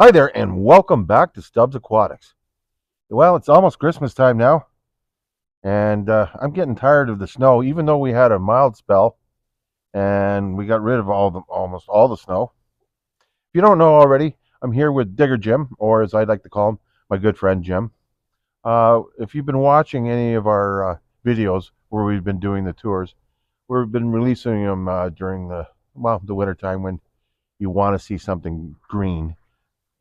Hi there, and welcome back to Stubbs Aquatics. Well, it's almost Christmas time now, and I'm getting tired of the snow. Even though we had a mild spell and we got rid of almost all the snow. If you don't know already, I'm here with Digger Jim, or as I like to call him, my good friend Jim. If you've been watching any of our videos where we've been doing the tours, we've been releasing them during the winter time when you want to see something green.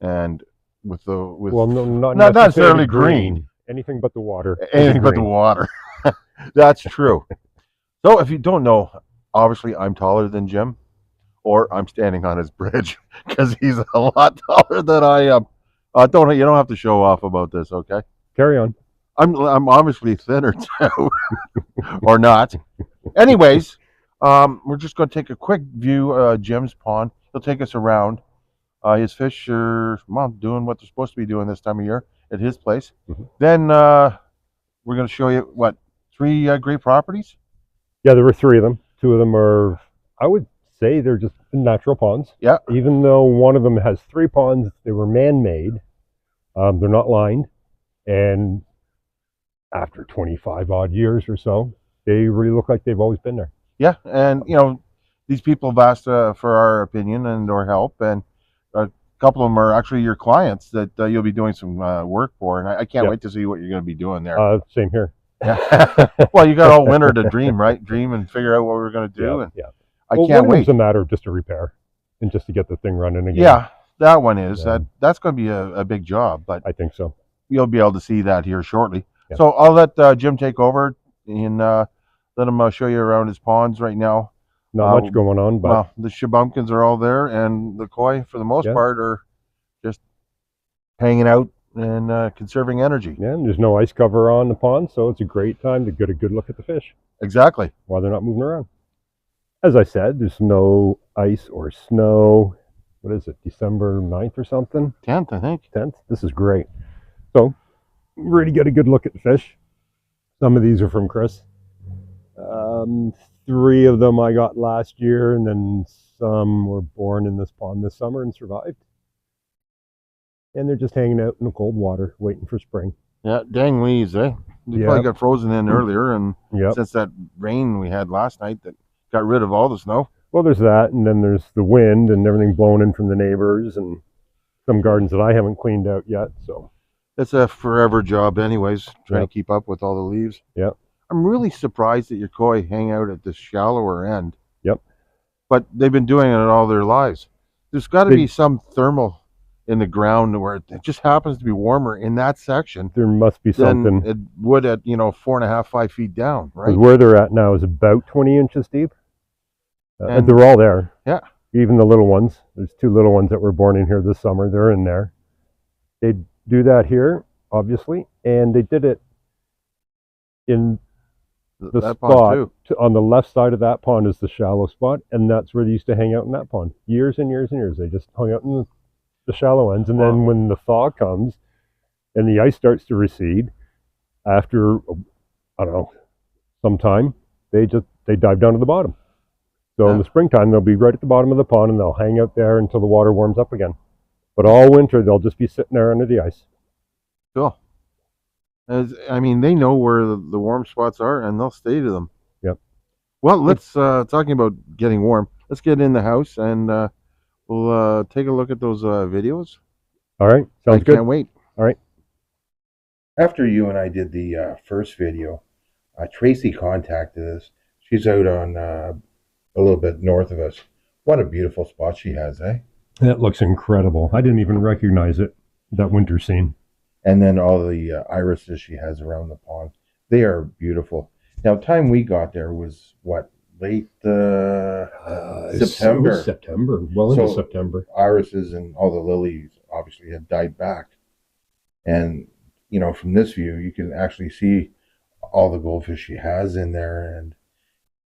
And Well, no, not not necessarily green. green. Anything but the water. Anything but the water. That's true. So if you don't know, obviously I'm taller than Jim, or I'm standing on his bridge because he's a lot taller than I am. Don't you don't have to show off about this, okay? Carry on. I'm obviously thinner too, or not. Anyways, we're just going to take a quick view of Jim's pond. He'll take us around. His fish are doing what they're supposed to be doing this time of year at his place. Mm-hmm. Then we're going to show you three great properties. Yeah, there were three of them. Two of them are, I would say, they're just natural ponds. Yeah. Even though one of them has three ponds, they were man-made. They're not lined, and after 25 odd years or so, they really look like they've always been there. Yeah, and these people have asked for our opinion and or help, and a couple of them are actually your clients that you'll be doing some work for, and I can't wait to see what you're going to be doing there. Same here. Well, you got all winter to dream, right? Dream and figure out what we're going to do. Yeah. I can't wait. It's a matter of just a repair and just to get the thing running again. Yeah, that one is. That's going to be a big job, but I think so. You'll be able to see that here shortly. Yeah. So I'll let Jim take over and let him show you around his ponds right now. Not much going on, but well, the shabumpkins are all there, and the koi, for the most part, are just hanging out and conserving energy. Yeah, and there's no ice cover on the pond, so it's a great time to get a good look at the fish. Exactly. While they're not moving around. As I said, there's no ice or snow. What is it, December 9th or something? 10th, I think. 10th? This is great. So, really get a good look at the fish. Some of these are from Chris. 3 of them I got last year, and then some were born in this pond this summer and survived. And they're just hanging out in the cold water, waiting for spring. Yeah, dang leaves, eh? They probably got frozen in earlier, and since that rain we had last night that got rid of all the snow. Well, there's that, and then there's the wind and everything blowing in from the neighbors and some gardens that I haven't cleaned out yet. So it's a forever job anyways, trying to keep up with all the leaves. Yeah. I'm really surprised that your koi hang out at the shallower end. Yep. But they've been doing it all their lives. There's got to be some thermal in the ground where it just happens to be warmer in that section. There must be something. It would at 4.5, 5 feet down, right? Where they're at now is about 20 inches deep. And they're all there. Yeah. Even the little ones. There's 2 little ones that were born in here this summer. They're in there. They do that here, obviously, and they did it in the spot on the left side of that pond is the shallow spot, and that's where they used to hang out in that pond. Years and years and years. They just hung out in the shallow ends, and then when the thaw comes and the ice starts to recede, after, I don't know, some time, they dive down to the bottom. So in the springtime, they'll be right at the bottom of the pond, and they'll hang out there until the water warms up again. But all winter, they'll just be sitting there under the ice. Cool. I mean, they know where the warm spots are, and they'll stay to them. Yep. Well, let's, talking about getting warm, let's get in the house, and we'll take a look at those videos. All right. Sounds good. I can't wait. All right. After you and I did the first video, Tracy contacted us. She's out on a little bit north of us. What a beautiful spot she has, eh? That looks incredible. I didn't even recognize it, that winter scene. And then all the irises she has around the pond. They are beautiful. Now, time we got there was, what, late September? It was September, well into September. Irises and all the lilies obviously had died back. And, from this view, you can actually see all the goldfish she has in there,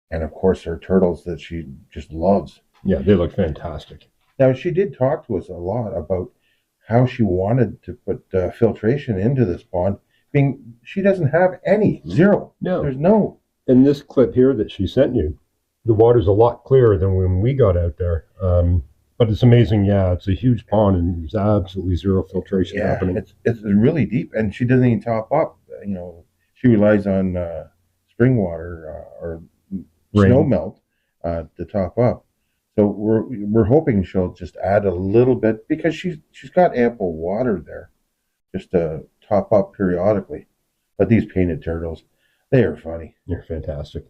and of course her turtles that she just loves. Yeah, they look fantastic. Now, she did talk to us a lot about how she wanted to put filtration into this pond, being she doesn't have any, zero. No. There's no. In this clip here that she sent you, the water's a lot clearer than when we got out there. But it's amazing, yeah. It's a huge pond, and there's absolutely zero filtration happening. It's really deep, and she doesn't even top up. She relies on spring water or snow melt to top up. So we're hoping she'll just add a little bit because she's got ample water there, just to top up periodically. But these painted turtles, they are funny. They're fantastic.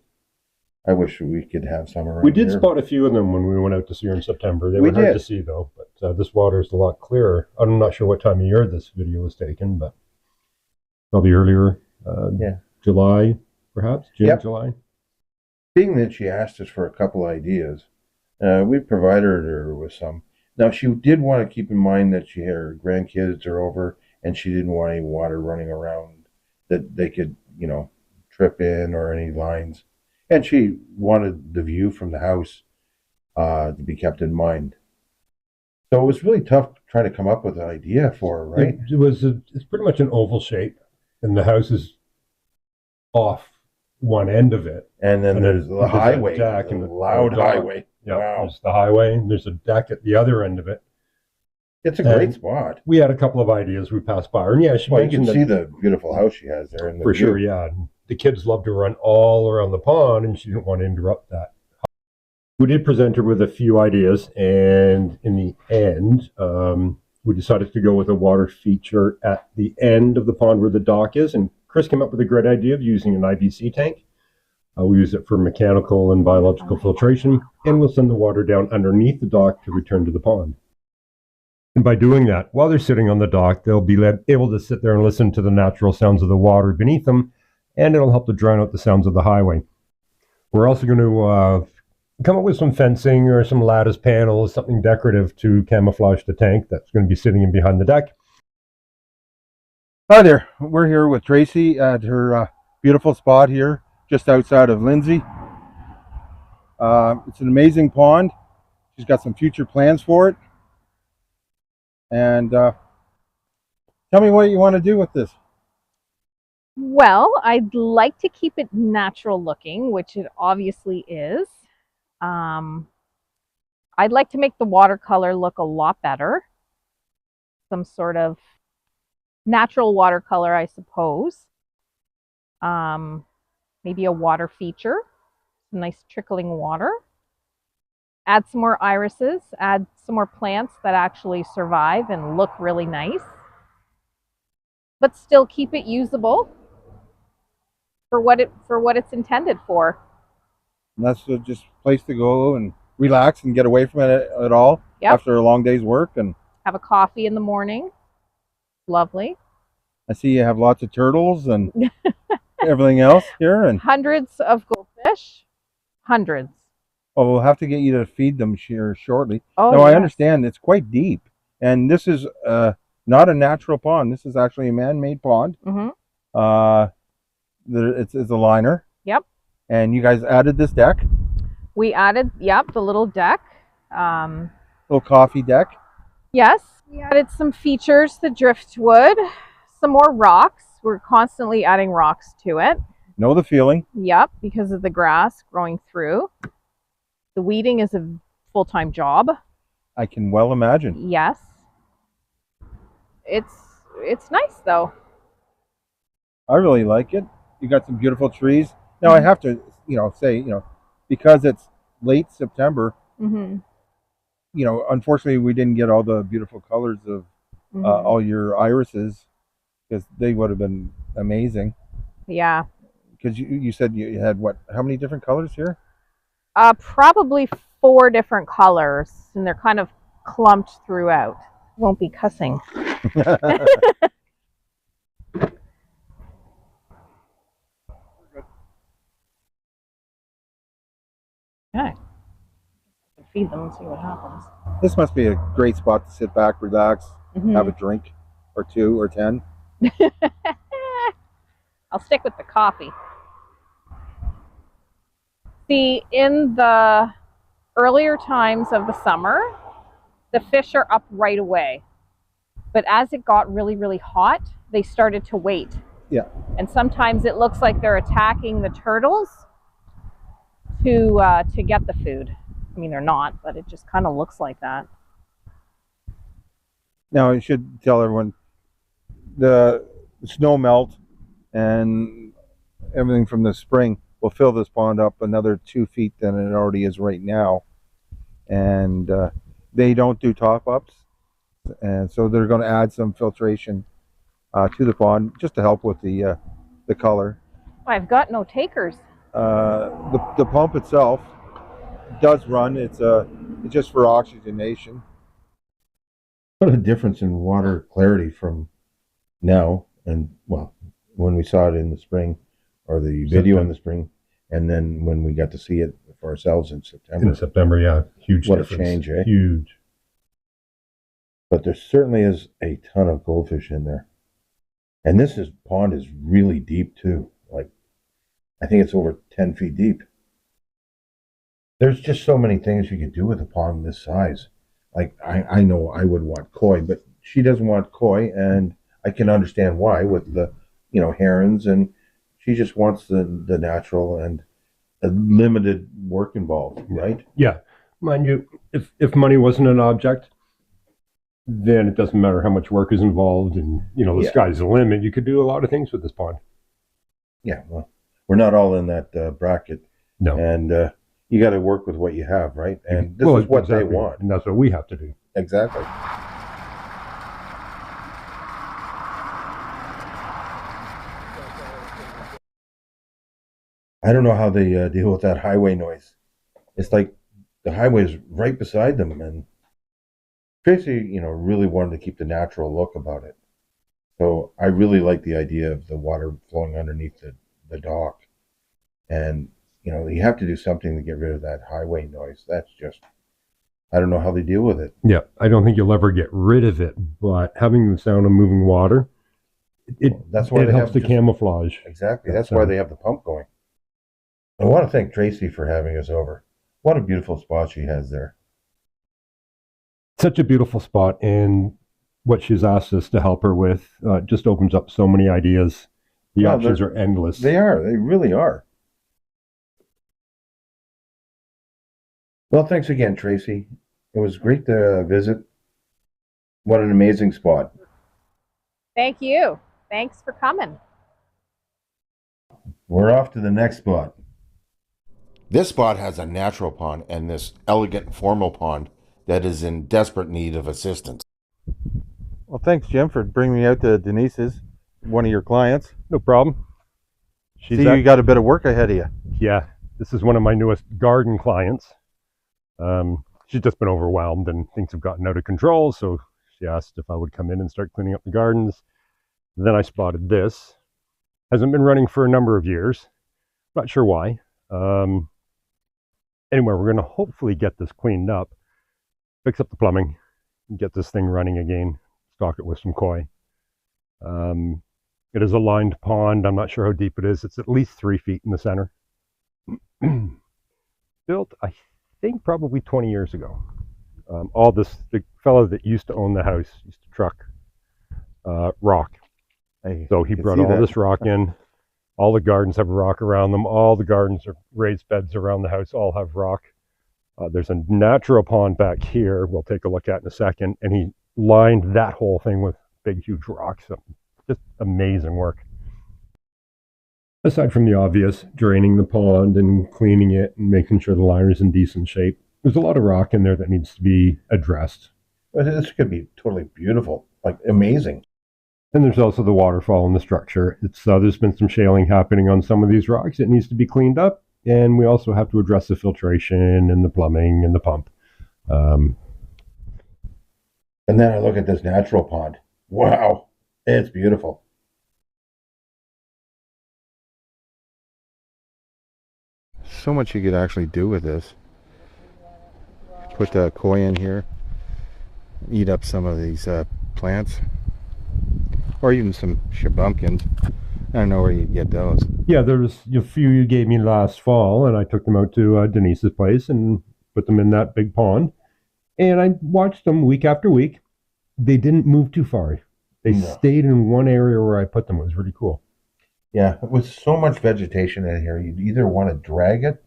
I wish we could have some around. We did spot a few of them when we went out to see her in September. They were hard to see though, but this water is a lot clearer. I'm not sure what time of year this video was taken, but probably earlier, July, perhaps, June, July. Being that she asked us for a couple ideas, we provided her with some. Now, she did want to keep in mind that her grandkids are over, and she didn't want any water running around that they could, trip in, or any lines. And she wanted the view from the house to be kept in mind. So it was really tough trying to come up with an idea for her, right? It's pretty much an oval shape, and the house is off one end of it. And then there's the highway, deck, and the loud highway. Yeah, wow. There's the highway, and there's a deck at the other end of it. It's a great spot. We had a couple of ideas. We passed by her, and she mentioned you can see the beautiful house she has there. For sure, yeah. The kids love to run all around the pond, and she didn't want to interrupt that. We did present her with a few ideas, and in the end, we decided to go with a water feature at the end of the pond where the dock is, and Chris came up with a great idea of using an IBC tank. We use it for mechanical and biological filtration, and we'll send the water down underneath the dock to return to the pond. And by doing that, while they're sitting on the dock, they'll be able to sit there and listen to the natural sounds of the water beneath them, and it'll help to drown out the sounds of the highway. We're also going to come up with some fencing or some lattice panels, something decorative to camouflage the tank that's going to be sitting in behind the deck. Hi there. We're here with Tracy at her beautiful spot here just outside of Lindsay. It's an amazing pond. She's got some future plans for it. And tell me what you want to do with this. Well, I'd like to keep it natural looking, which it obviously is. I'd like to make the watercolor look a lot better. Some sort of natural watercolor, I suppose. Maybe a water feature, some nice trickling water. Add some more irises, add some more plants that actually survive and look really nice, but still keep it usable for what it's intended for. And that's just a place to go and relax and get away from it at all after a long day's work, and have a coffee in the morning. Lovely. I see you have lots of turtles and everything else here, and hundreds of goldfish. Hundreds. Oh, we'll have to get you to feed them here shortly. Oh, no, I understand it's quite deep, and this is not a natural pond. This is actually a man-made pond. It's a liner. Yep. And you guys added this deck? We added, the little deck. Little coffee deck? Yes. We added some features, the driftwood, some more rocks. We're constantly adding rocks to it. Know the feeling. Yep, because of the grass growing through. The weeding is a full-time job. I can well imagine. Yes. It's nice though. I really like it. You got some beautiful trees. Now I have to, say, because it's late September, unfortunately we didn't get all the beautiful colors of all your irises, because they would have been amazing. Yeah. Because you said you had how many different colors here? Probably 4 different colors, and they're kind of clumped throughout. Won't be cussing. Okay. Feed them and see what happens. This must be a great spot to sit back, relax, have a drink or 2 or 10. I'll stick with the coffee. See, in the earlier times of the summer, the fish are up right away. But as it got really, really hot, they started to wait. Yeah. And sometimes it looks like they're attacking the turtles to get the food. I mean, they're not, but it just kind of looks like that. Now, I should tell everyone the snow melt and everything from the spring will fill this pond up another 2 feet than it already is right now. And they don't do top ups, and so they're going to add some filtration to the pond just to help with the color. I've got no takers. The pump itself does run. It's just for oxygenation. What a difference in water clarity from now and, well, when we saw it in the spring, or the video in the spring, and then when we got to see it for ourselves in September. In September, yeah, huge What difference. a change, eh? Huge. But there certainly is a ton of goldfish in there. And this pond is really deep too. Like, I think it's over 10 feet deep. There's just so many things you could do with a pond this size. Like, I know I would want koi, but she doesn't want koi, and I can understand why with the, herons, and she just wants the natural and a limited work involved, right? Yeah. Mind you, if money wasn't an object, then it doesn't matter how much work is involved, and the sky's the limit. You could do a lot of things with this pond. Yeah, well, we're not all in that bracket. No. And you got to work with what you have, right? And this is what they want. And that's what we have to do. Exactly. I don't know how they deal with that highway noise. It's like the highway is right beside them, and Tracy, really wanted to keep the natural look about it. So I really like the idea of the water flowing underneath the dock. And, you have to do something to get rid of that highway noise. That's just, I don't know how they deal with it. Yeah, I don't think you'll ever get rid of it, but having the sound of moving water, that's why it helps to camouflage. Exactly. That's why they have the pump going. I want to thank Tracy for having us over. What a beautiful spot she has there. Such a beautiful spot, and what she's asked us to help her with just opens up so many ideas. The options are endless. They are. They really are. Well, thanks again, Tracy. It was great to visit. What an amazing spot. Thank you. Thanks for coming. We're off to the next spot. This spot has a natural pond and this elegant formal pond that is in desperate need of assistance. Well, thanks, Jim, for bringing me out to Denise's, one of your clients. No problem. You got a bit of work ahead of you. Yeah, this is one of my newest garden clients. She's just been overwhelmed and things have gotten out of control, so she asked if I would come in and start cleaning up the gardens. Then I spotted this. Hasn't been running for a number of years. Not sure why. Anyway, we're going to hopefully get this cleaned up, fix up the plumbing, get this thing running again, stock it with some koi. It is a lined pond. I'm not sure how deep it is. It's at least 3 feet in the center. Built, I think, probably 20 years ago. The fellow that used to own the house used to truck rock. So he brought all this rock in. All the gardens have rock around them. All the gardens are raised beds around the house, all have rock. There's a natural pond back here we'll take a look at in a second, and he lined that whole thing with big, huge rocks. So just amazing work. Aside from the obvious, draining the pond and cleaning it and making sure the liner is in decent shape, there's a lot of rock in there that needs to be addressed. But this could be totally beautiful, like amazing. And there's also the waterfall in the structure. There's been some shaling happening on some of these rocks. It needs to be cleaned up. And we also have to address the filtration and the plumbing and the pump. And then I look at this natural pond. Wow, it's beautiful. So much you could actually do with this. Put the koi in here. Eat up some of these plants. Or even some shabumpkins. I don't know where you get those. Yeah, there's a few you gave me last fall, and I took them out to Denise's place and put them in that big pond. And I watched them week after week. They didn't move too far. They stayed in one area where I put them. It was really cool. Yeah, with so much vegetation in here, you'd either want to drag it,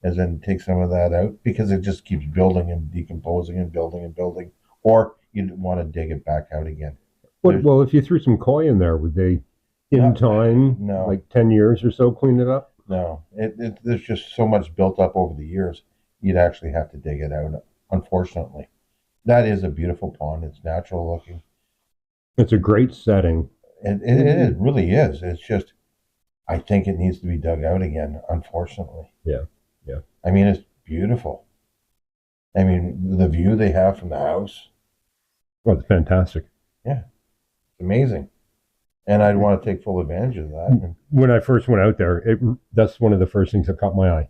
as in take some of that out, because it just keeps building and decomposing and building and building. Or you'd want to dig it back out again. Well, if you threw some koi in there, would they, in time, no, like 10 years or so, clean it up? No, there's just so much built up over the years. You'd actually have to dig it out. Unfortunately, that is a beautiful pond. It's natural looking. It's a great setting. It really is. It's just, I think it needs to be dug out again. Unfortunately. Yeah. I mean, it's beautiful. I mean, the view they have from the house. Well, it's fantastic. Yeah, it's amazing. And I'd want to take full advantage of that. When I first went out there, that's one of the first things that caught my eye.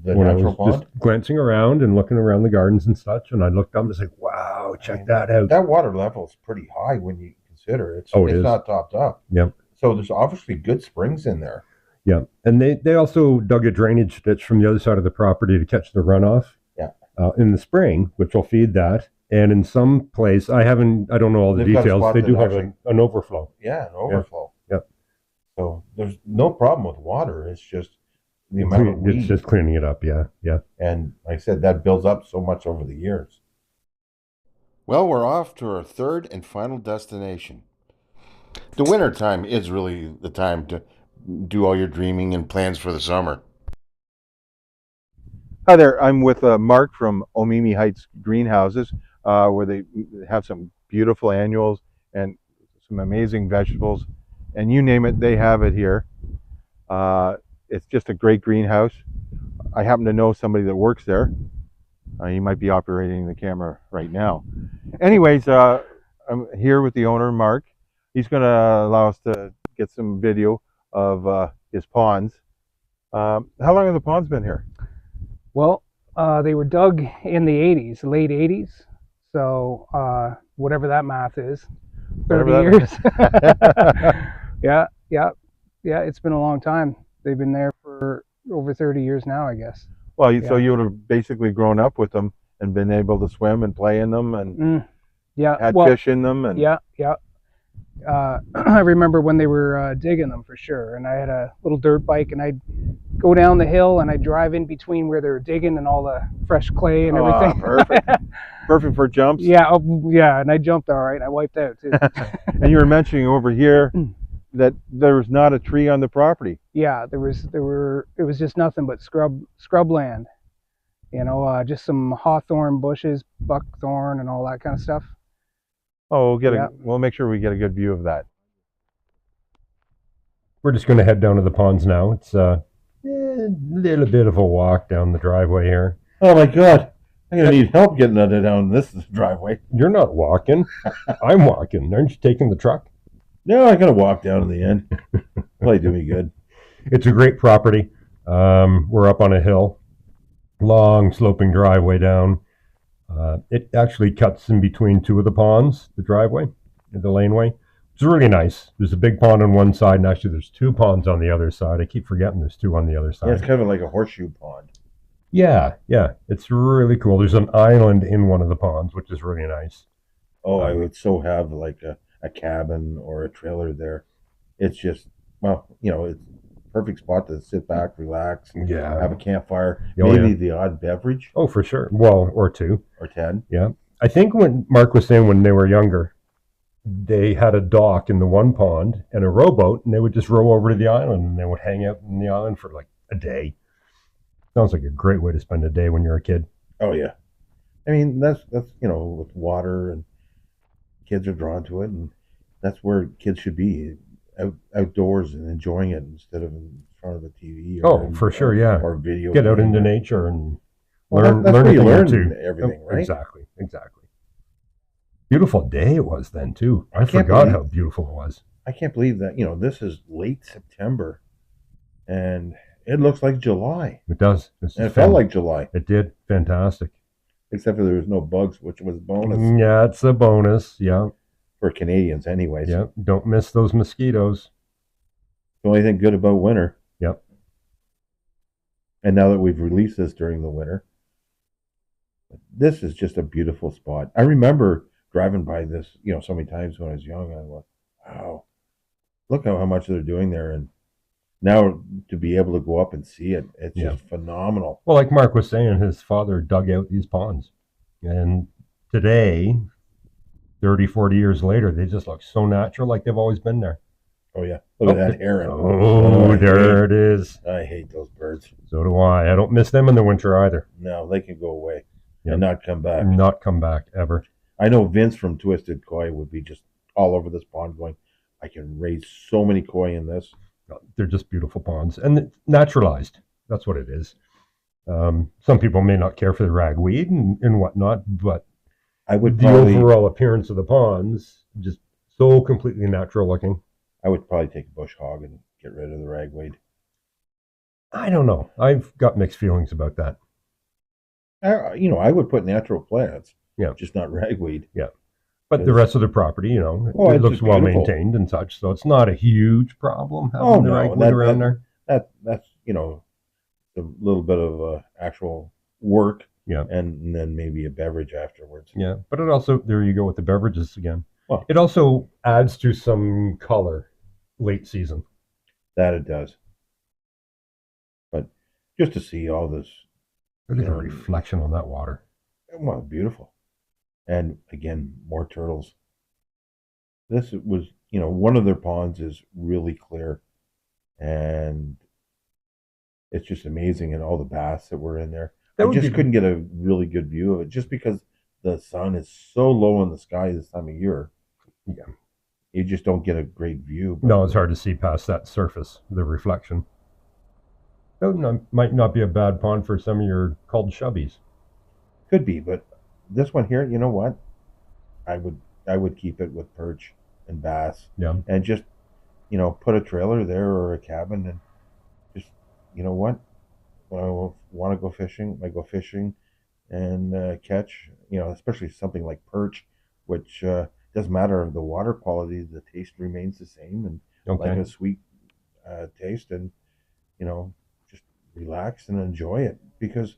When I was just glancing around and looking around the gardens and such, and I looked up and was like, wow, check that out. That water level is pretty high when you consider it's not topped up. Yep. So there's obviously good springs in there. Yeah. And they also dug a drainage ditch from the other side of the property to catch the runoff. Yeah. In the spring, which will feed that. And in some place, I don't know all the details. They do have an overflow. Yeah, an overflow. Yeah. So there's no problem with water. It's just the amount of weed. It's just cleaning it up. Yeah. And like I said, that builds up so much over the years. Well, we're off to our third and final destination. The winter time is really the time to do all your dreaming and plans for the summer. Hi there, I'm with Mark from Omimi Heights Greenhouses, where they have some beautiful annuals and some amazing vegetables, and you name it, they have it here. It's just a great greenhouse. I happen to know somebody that works there. He might be operating the camera right now. Anyways, I'm here with the owner, Mark. He's going to allow us to get some video of his ponds. How long have the ponds been here? Well, they were dug in the 80s, late 80s. So whatever that math is, 30 years. Yeah. It's been a long time. They've been there for over 30 years now, I guess. Well, so you would have basically grown up with them and been able to swim and play in them and had fish in them. And yeah. I remember when they were digging them for sure. And I had a little dirt bike, and I'd go down the hill and I'd drive in between where they were digging and all the fresh clay and everything. Perfect. Perfect for jumps. Yeah, and I jumped all right. I wiped out too. And you were mentioning over here that there was not a tree on the property. Yeah, it was just nothing but scrub land. Just some hawthorn bushes, buckthorn, and all that kind of stuff. Oh, we'll make sure we get a good view of that. We're just going to head down to the ponds now. It's a little bit of a walk down the driveway here. Oh my God, I'm going to need help getting down this driveway. You're not walking. I'm walking. Aren't you taking the truck? No, I'm going to walk down in the end. Probably do me good. It's a great property. We're up on a hill, long sloping driveway down. It actually cuts in between two of the ponds, the driveway, the laneway. It's really nice. There's a big pond on one side, and actually there's two ponds on the other side. I keep forgetting there's two on the other side. Yeah, it's kind of like a horseshoe pond. Yeah. It's really cool. There's an island in one of the ponds, which is really nice. Oh, I would so have like a cabin or a trailer there. It's just, it's a perfect spot to sit back, relax, have a campfire, maybe the odd beverage. Oh, for sure. Well, or two. Or 10. Yeah. I think when Mark was saying when they were younger, they had a dock in the one pond and a rowboat, and they would just row over to the island, and they would hang out in the island for like a day. Sounds like a great way to spend a day when you're a kid. Oh, yeah. I mean, that's with water, and kids are drawn to it, and that's where kids should be, outdoors and enjoying it instead of in front of a TV. For sure, yeah. Or video. Get out into nature and learn everything, right? Exactly. Beautiful day it was then too. I forgot how beautiful it was. I can't believe that, this is late September and it looks like July. It does. And it felt like July. It did. Fantastic. Except for there was no bugs, which was a bonus. Yeah, it's a bonus. Yeah. For Canadians anyways. Yeah. Don't miss those mosquitoes. The only thing good about winter. Yep. And now that we've released this during the winter, this is just a beautiful spot. I remember driving by this, so many times when I was young. I went, wow, look how much they're doing there. And now to be able to go up and see it, it's just phenomenal. Well, like Mark was saying, his father dug out these ponds. And today, 30, 40 years later, they just look so natural, like they've always been there. Oh yeah, look at that heron. Oh, there it is. I hate those birds. So do I. I don't miss them in the winter either. No, they can go away Yep. and not come back. Not come back ever. I know Vince from Twisted Koi would be just all over this pond going, I can raise so many koi in this. They're just beautiful ponds and naturalized. That's what it is. Some people may not care for the ragweed and whatnot, but I would the overall appearance of the ponds just so completely natural looking. I would probably take a bush hog and get rid of the ragweed. I don't know. I've got mixed feelings about that. I would put natural plants. Yeah. Just not ragweed. Yeah. But the rest of the property, Oh, it it's looks just well beautiful. maintained and such, so it's not a huge problem having Oh, the no, ragweed around there. That's a little bit of actual work. Yeah. And then maybe a beverage afterwards. Yeah, but it also, there you go with the beverages again. Well, it also adds to some color late season. That it does. But just to see all this. Look at the reflection on that water. Well, beautiful. And again, more turtles. This was, one of their ponds is really clear. And it's just amazing. And all the bass that were in there. I just couldn't get a really good view of it just because the sun is so low in the sky this time of year. Yeah. You just don't get a great view. No, it's hard to see past that surface, the reflection. It might not be a bad pond for some of your called shubbies. Could be, but this one here, you know what? I would keep it with perch and bass. Yeah. And just, put a trailer there or a cabin and just, you know what? When I want to go fishing, I go fishing and catch, especially something like perch, which doesn't matter the water quality, the taste remains the same and like a sweet taste and, just relax and enjoy it because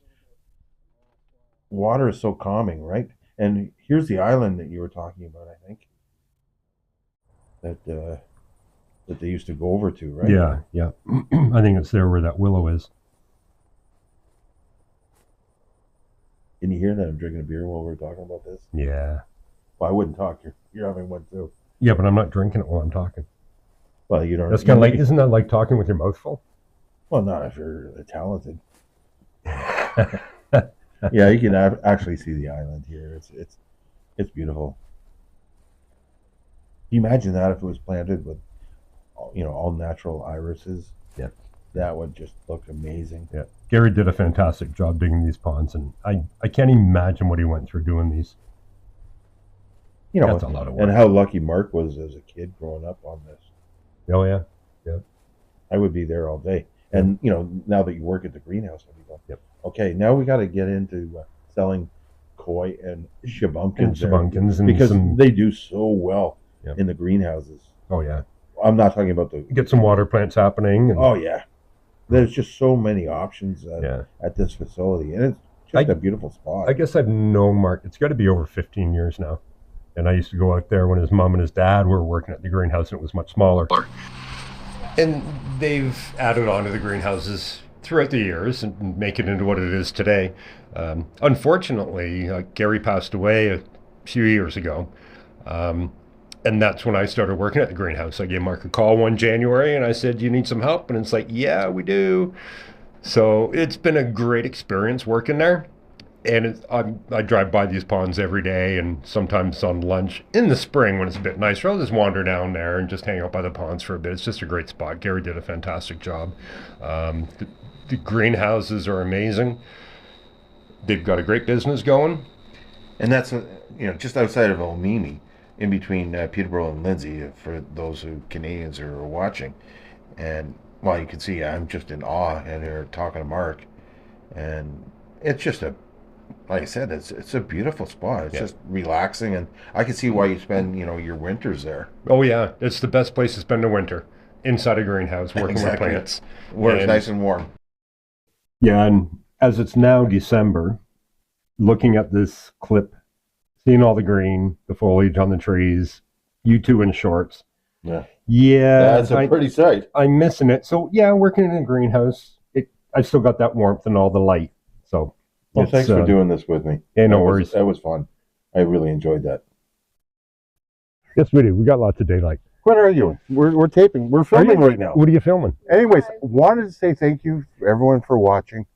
water is so calming, right? And here's the island that you were talking about, I think, that they used to go over to, right? Yeah, yeah. I think it's there where that willow is. Can you hear that I'm drinking a beer while we're talking about this? Yeah. Well, I wouldn't talk. You're having one too. Yeah, but I'm not drinking it while I'm talking. Well, you don't. That's kind of like, isn't that like talking with your mouth full? Well, not if you're talented. Yeah, you can actually see the island here. It's beautiful. Can you imagine that if it was planted with, all natural irises? Yeah. That would just look amazing. Yeah. Gary did a fantastic job digging these ponds, and I can't imagine what he went through doing these. That's a lot of work. And how lucky Mark was as a kid growing up on this. Oh, yeah. Yeah. I would be there all day. And, now that you work at the greenhouse, I'd be going, yep. Okay, now we got to get into selling koi and shabunkins. Because they do so well in the greenhouses. Oh, yeah. I'm not talking about get some water plants happening. Oh, yeah. There's just so many options at this facility. And it's just a beautiful spot. I guess I've known Mark, it's got to be over 15 years now. And I used to go out there when his mom and his dad were working at the greenhouse and it was much smaller. And they've added on to the greenhouses throughout the years and make it into what it is today. Unfortunately, Gary passed away a few years ago. And that's when I started working at the greenhouse. I gave Mark a call one January and I said, you need some help? And it's like, yeah, we do. So it's been a great experience working there. And I drive by these ponds every day and sometimes on lunch. In the spring when it's a bit nicer, I'll just wander down there and just hang out by the ponds for a bit. It's just a great spot. Gary did a fantastic job. The greenhouses are amazing. They've got a great business going. And that's, just outside of Omimi, in between Peterborough and Lindsay, for those Canadians who are watching. And, well, you can see I'm just in awe and here talking to Mark. And it's just like I said, it's a beautiful spot. It's just relaxing, and I can see why you spend, your winters there. Oh, yeah. It's the best place to spend a winter, inside a greenhouse, working with plants. Where it's nice and warm. Yeah, and as it's now December, looking at this clip, seeing all the green, the foliage on the trees, you two in shorts. Yeah. Yeah. That's a pretty sight. I'm missing it. So, yeah, working in a greenhouse, I still got that warmth and all the light. So, well, thanks for doing this with me. Yeah, no worries. That was fun. I really enjoyed that. Yes, we do. We got lots of daylight. What are you? We're taping. We're filming right now. What are you filming? Anyways, wanted to say thank you everyone for watching.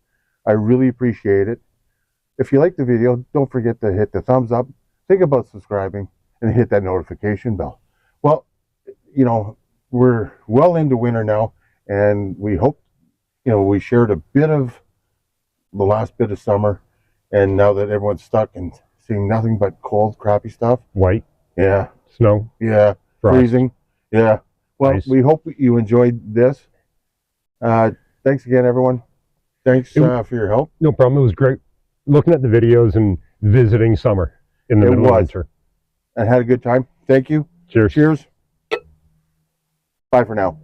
I really appreciate it. If you like the video, don't forget to hit the thumbs up. Think about subscribing and hit that notification bell. Well, you know, we're well into winter now, and we hope, you know, we shared a bit of the last bit of summer, and now that everyone's stuck and seeing nothing but cold, crappy stuff. White. Yeah. Snow. Yeah. Frost. Freezing. Yeah. Well, Ice. we hope you enjoyed this. Thanks again, everyone. Thanks for your help. No problem. It was great looking at the videos and visiting summer in the middle of winter. And had a good time. Thank you. Cheers. Cheers. Bye for now.